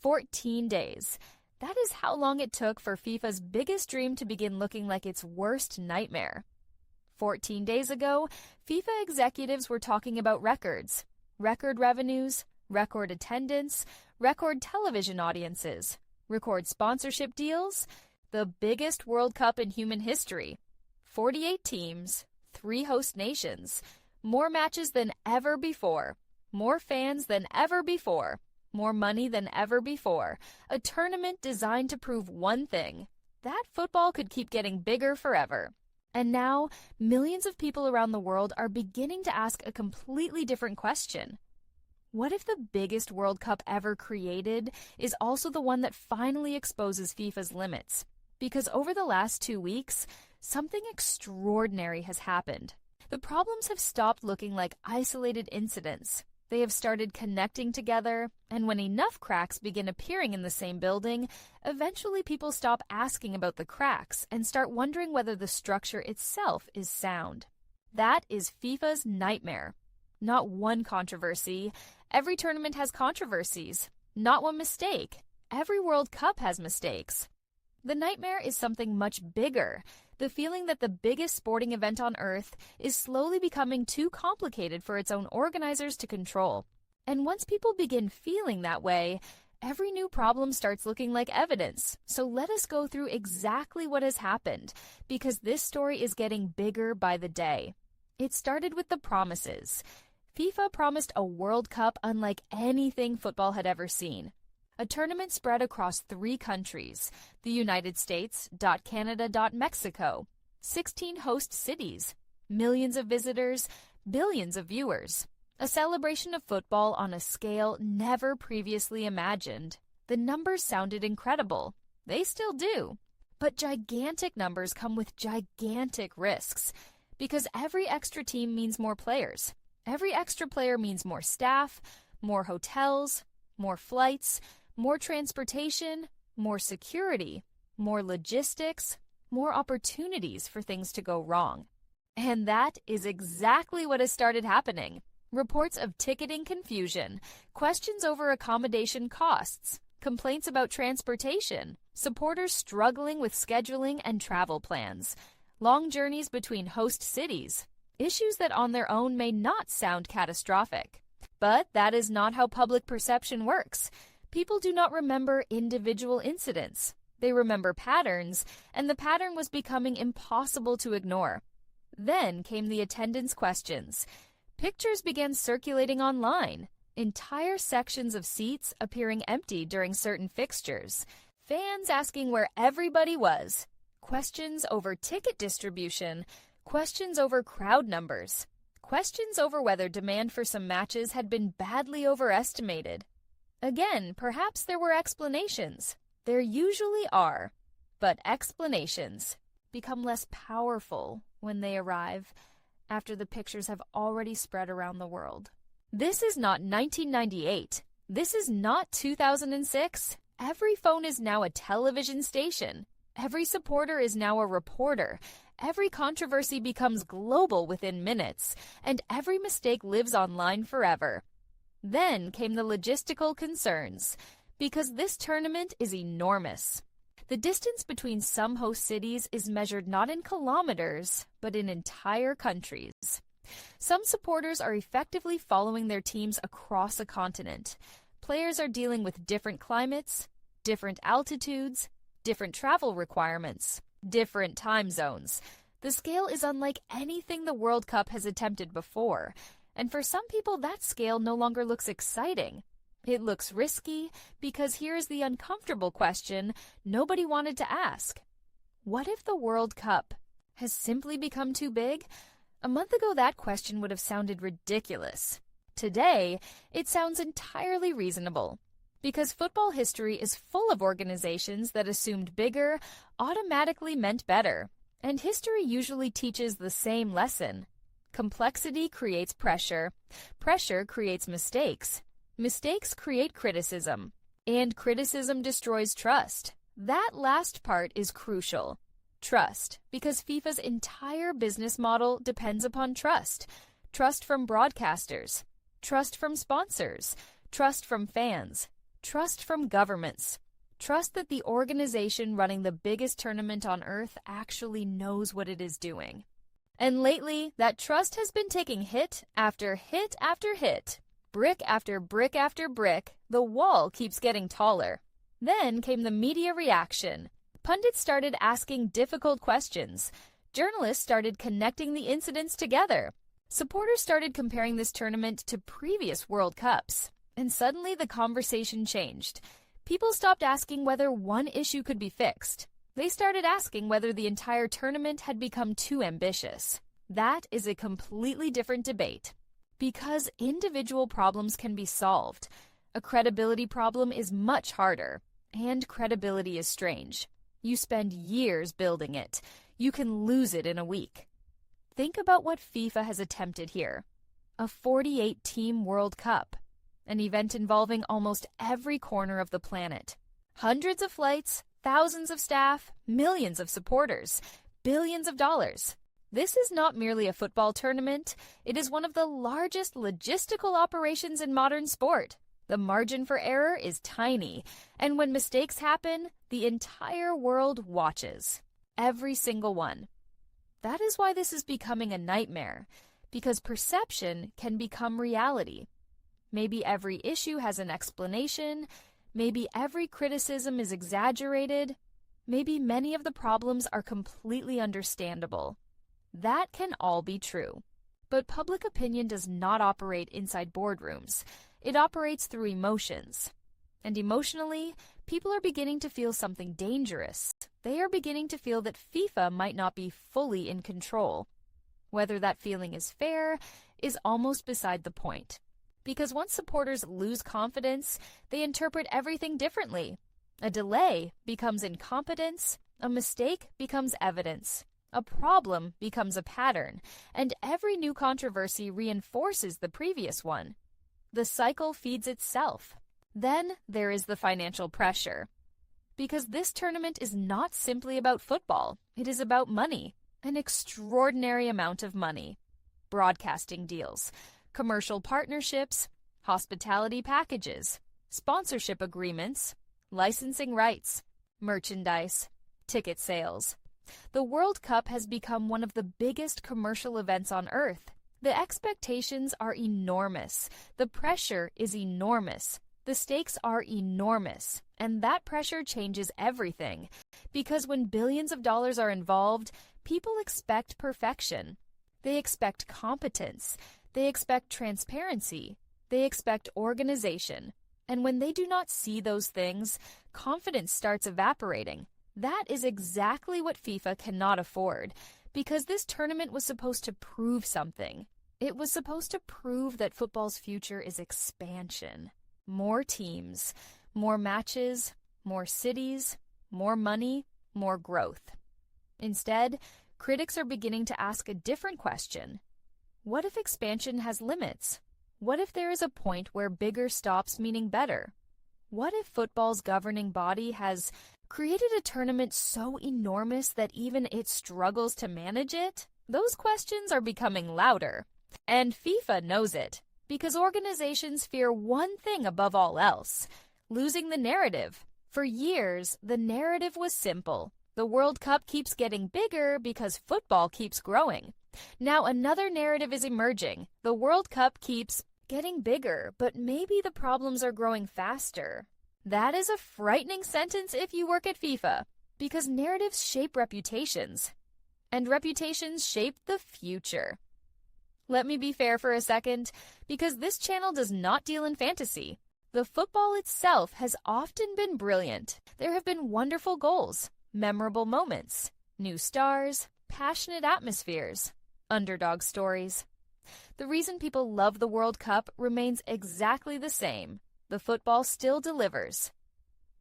14 days. That is how long it took for FIFA's biggest dream to begin looking like its worst nightmare. 14 days ago, FIFA executives were talking about records. Record revenues, record attendance, record television audiences, record sponsorship deals, the biggest World Cup in human history. 48 teams, 3 host nations, more matches than ever before, more fans than ever before, more money than ever before, a tournament designed to prove one thing, that football could keep getting bigger forever. And now, millions of people around the world are beginning to ask a completely different question. What if the biggest World Cup ever created is also the one that finally exposes FIFA's limits? Because over the last 2 weeks, something extraordinary has happened. The problems have stopped looking like isolated incidents. They have started connecting together, and when enough cracks begin appearing in the same building, eventually people stop asking about the cracks and start wondering whether the structure itself is sound. That is FIFA's nightmare. Not one controversy. Every tournament has controversies. Not one mistake. Every World Cup has mistakes. The nightmare is something much bigger. The feeling that the biggest sporting event on Earth is slowly becoming too complicated for its own organizers to control. And once people begin feeling that way, every new problem starts looking like evidence. So let us go through exactly what has happened, because this story is getting bigger by the day. It started with the promises. FIFA promised a World Cup unlike anything football had ever seen. A tournament spread across 3 countries, the United States, Canada, Mexico, 16 host cities, millions of visitors, billions of viewers. A celebration of football on a scale never previously imagined. The numbers sounded incredible. They still do. But gigantic numbers come with gigantic risks, because every extra team means more players. Every extra player means more staff, more hotels, more flights, more transportation, more security, more logistics, more opportunities for things to go wrong. And that is exactly what has started happening. Reports of ticketing confusion, questions over accommodation costs, complaints about transportation, supporters struggling with scheduling and travel plans, long journeys between host cities, issues that on their own may not sound catastrophic. But that is not how public perception works. People do not remember individual incidents. They remember patterns, and the pattern was becoming impossible to ignore. Then came the attendance questions. Pictures began circulating online, entire sections of seats appearing empty during certain fixtures, fans asking where everybody was, questions over ticket distribution, questions over crowd numbers, questions over whether demand for some matches had been badly overestimated. Again, perhaps there were explanations. There usually are. But explanations become less powerful when they arrive after the pictures have already spread around the world. This is not 1998. This is not 2006. Every phone is now a television station. Every supporter is now a reporter. Every controversy becomes global within minutes, and every mistake lives online forever. Then came the logistical concerns, because this tournament is enormous. The distance between some host cities is measured not in kilometers, but in entire countries. Some supporters are effectively following their teams across a continent. Players are dealing with different climates, different altitudes, different travel requirements, different time zones. The scale is unlike anything the World Cup has attempted before. And for some people, that scale no longer looks exciting. It looks risky, because here's the uncomfortable question nobody wanted to ask. What if the World Cup has simply become too big? A month ago, that question would have sounded ridiculous. Today, it sounds entirely reasonable. Because football history is full of organizations that assumed bigger automatically meant better. And history usually teaches the same lesson. Complexity creates pressure. Pressure creates mistakes. Mistakes create criticism. And criticism destroys trust. That last part is crucial. Trust, because FIFA's entire business model depends upon trust. Trust from broadcasters. Trust from sponsors. Trust from fans. Trust from governments. Trust that the organization running the biggest tournament on Earth actually knows what it is doing. And lately, that trust has been taking hit after hit after hit. Brick after brick after brick, the wall keeps getting taller. Then came the media reaction. Pundits started asking difficult questions. Journalists started connecting the incidents together. Supporters started comparing this tournament to previous World Cups. And suddenly the conversation changed. People stopped asking whether one issue could be fixed. They started asking whether the entire tournament had become too ambitious. That is a completely different debate. Because individual problems can be solved. A credibility problem is much harder. And credibility is strange. You spend years building it. You can lose it in a week. Think about what FIFA has attempted here. A 48-team World Cup. An event involving almost every corner of the planet. Hundreds of flights, thousands of staff, millions of supporters, billions of dollars. This is not merely a football tournament. It is one of the largest logistical operations in modern sport. The margin for error is tiny, and when mistakes happen, the entire world watches. Every single one. That is why this is becoming a nightmare, because perception can become reality. Maybe every issue has an explanation. Maybe every criticism is exaggerated. Maybe many of the problems are completely understandable. That can all be true. But public opinion does not operate inside boardrooms. It operates through emotions. And emotionally, people are beginning to feel something dangerous. They are beginning to feel that FIFA might not be fully in control. Whether that feeling is fair is almost beside the point. Because once supporters lose confidence, they interpret everything differently. A delay becomes incompetence, a mistake becomes evidence, a problem becomes a pattern, and every new controversy reinforces the previous one. The cycle feeds itself. Then there is the financial pressure. Because this tournament is not simply about football, it is about money, an extraordinary amount of money. Broadcasting deals, commercial partnerships, hospitality packages, sponsorship agreements, licensing rights, merchandise, ticket sales. The World Cup has become one of the biggest commercial events on Earth. The expectations are enormous. The pressure is enormous. The stakes are enormous. And that pressure changes everything. Because when billions of dollars are involved, people expect perfection. They expect competence. They expect transparency. They expect organization. And when they do not see those things, confidence starts evaporating. That is exactly what FIFA cannot afford, because this tournament was supposed to prove something. It was supposed to prove that football's future is expansion. More teams, more matches, more cities, more money, more growth. Instead, critics are beginning to ask a different question. What if expansion has limits? What if there is a point where bigger stops meaning better? What if football's governing body has created a tournament so enormous that even it struggles to manage it? Those questions are becoming louder. And FIFA knows it, because organizations fear one thing above all else: losing the narrative. For years, the narrative was simple. The World Cup keeps getting bigger because football keeps growing. Now another narrative is emerging. The World Cup keeps getting bigger, but maybe the problems are growing faster. That is a frightening sentence if you work at FIFA, because narratives shape reputations, and reputations shape the future. Let me be fair for a second, because this channel does not deal in fantasy. The football itself has often been brilliant. There have been wonderful goals, memorable moments, new stars, passionate atmospheres, underdog stories. The reason people love the World Cup remains exactly the same. The football still delivers.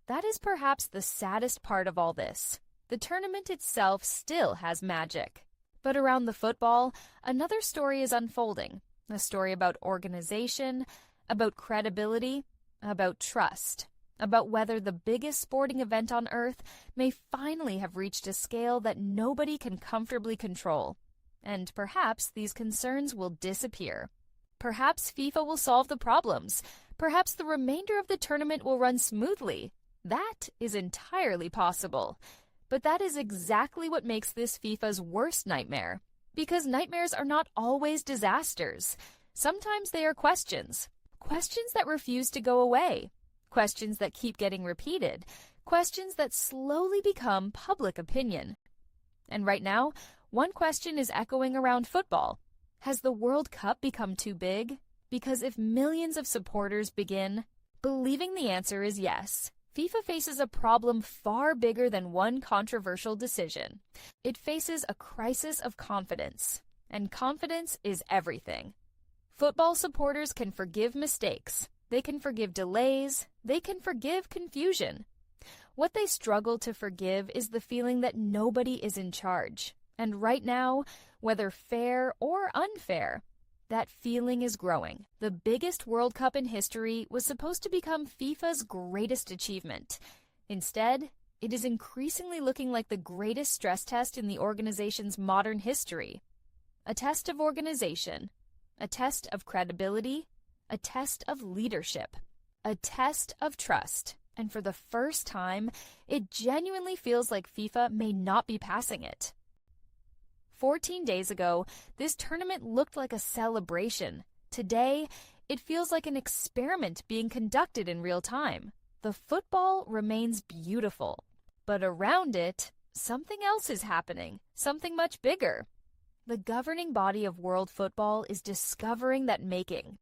That is perhaps the saddest part of all this. The tournament itself still has magic. But around the football, another story is unfolding. A story about organization, about credibility, about trust, about whether the biggest sporting event on Earth may finally have reached a scale that nobody can comfortably control. And perhaps these concerns will disappear. Perhaps FIFA will solve the problems. Perhaps the remainder of the tournament will run smoothly. That is entirely possible. But that is exactly what makes this FIFA's worst nightmare. Because nightmares are not always disasters. Sometimes they are questions. Questions that refuse to go away. Questions that keep getting repeated. Questions that slowly become public opinion. And right now, one question is echoing around football. Has the World Cup become too big? Because if millions of supporters begin believing the answer is yes, FIFA faces a problem far bigger than one controversial decision. It faces a crisis of confidence, and confidence is everything. Football supporters can forgive mistakes, they can forgive delays, they can forgive confusion. What they struggle to forgive is the feeling that nobody is in charge. And right now, whether fair or unfair, that feeling is growing. The biggest World Cup in history was supposed to become FIFA's greatest achievement. Instead, it is increasingly looking like the greatest stress test in the organization's modern history. A test of organization, a test of credibility, a test of leadership, a test of trust. And for the first time, it genuinely feels like FIFA may not be passing it. 14 days ago, this tournament looked like a celebration. Today, it feels like an experiment being conducted in real time. The football remains beautiful, but around it, something else is happening, something much bigger. The governing body of world football is discovering that making